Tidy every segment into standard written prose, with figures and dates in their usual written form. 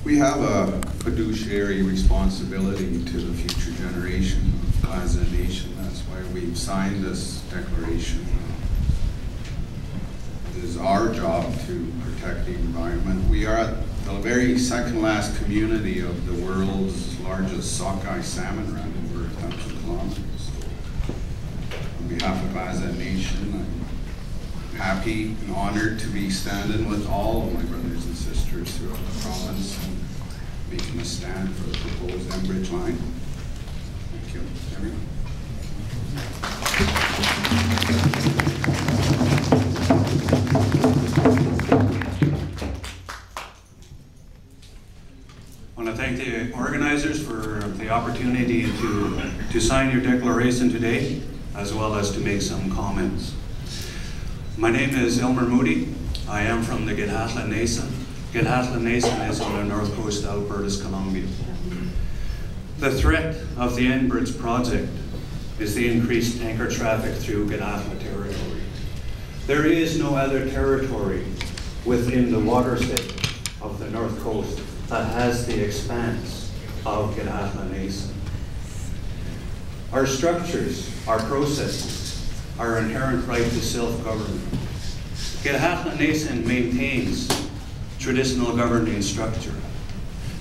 We have a fiduciary responsibility to the future generation of Plaza Nation. That's why we've signed this declaration. It is our job to protect the environment. We are at the very second last community of the world's largest sockeye salmon run, over 1,000 kilometers. On behalf of Plaza Nation, I'm happy and honored to be standing with all of my brothers and sisters throughout the province and making a stand for the proposed Enbridge line. Thank you, everyone. I want to thank the organizers for the opportunity to sign your declaration today, as well as to make some comments. My name is Elmer Moody. I am from the Githatla Nation. Githatla Nation is on the north coast of Alberta's Columbia. The threat of the Enbridge project is the increased tanker traffic through Githatla territory. There is no other territory within the watershed of the north coast that has the expanse of Githatla Nation. Our structures, our processes, our inherent right to self-government. Githatla Nation maintains traditional governing structure.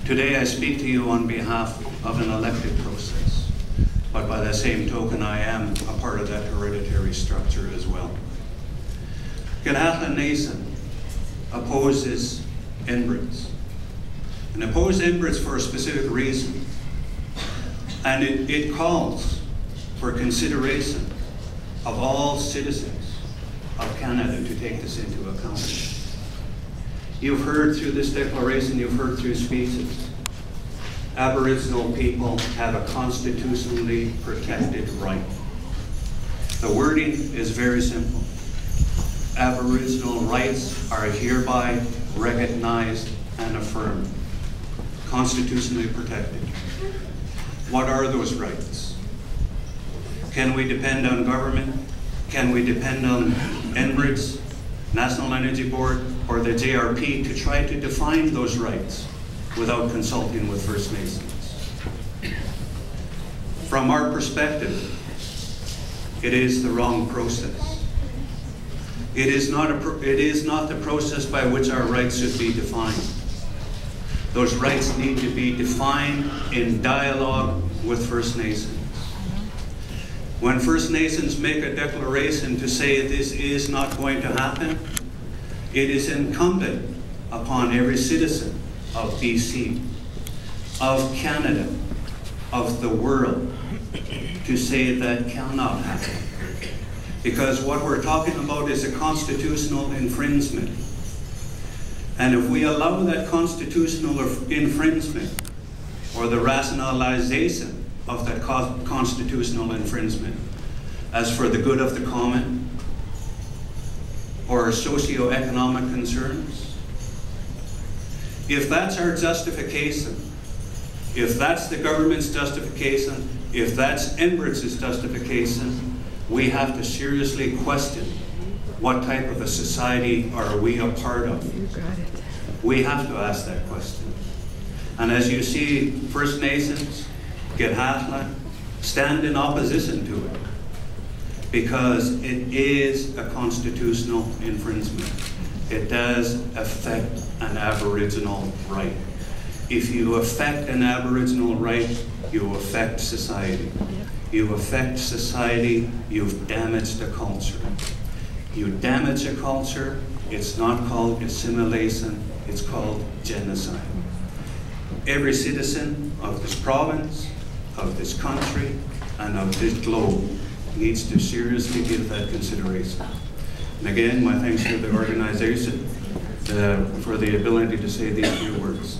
Today I speak to you on behalf of an elected process, but by the same token I am a part of that hereditary structure as well. Githatla Nation opposes Enbridge, and opposes Enbridge for a specific reason, and it calls for consideration of all citizens of Canada to take this into account. You've heard through this declaration, you've heard through speeches, Aboriginal people have a constitutionally protected right. The wording is very simple. Aboriginal rights are hereby recognized and affirmed, constitutionally protected. What are those rights? Can we depend on government? Can we depend on Enbridge, National Energy Board, or the JRP to try to define those rights without consulting with First Nations? From our perspective, it is the wrong process. It is not the process by which our rights should be defined. Those rights need to be defined in dialogue with First Nations. When First Nations make a declaration to say this is not going to happen, it is incumbent upon every citizen of BC, of Canada, of the world, to say that cannot happen. Because what we're talking about is a constitutional infringement. And if we allow that constitutional infringement, or the rationalization of that constitutional infringement, as for the good of the common, or socio-economic concerns, if that's our justification, if that's the government's justification, if that's Enbridge's justification, we have to seriously question what type of a society are we a part of. We have to ask that question. And as you see, First Nations, Githatla, stand in opposition to it, because it is a constitutional infringement. It does affect an Aboriginal right. If you affect an Aboriginal right, you affect society. You affect society, you've damaged a culture. You damage a culture, it's not called assimilation, it's called genocide. Every citizen of this province, of this country, and of this globe needs to seriously give that consideration. And again, my thanks to the organization for the ability to say these few words.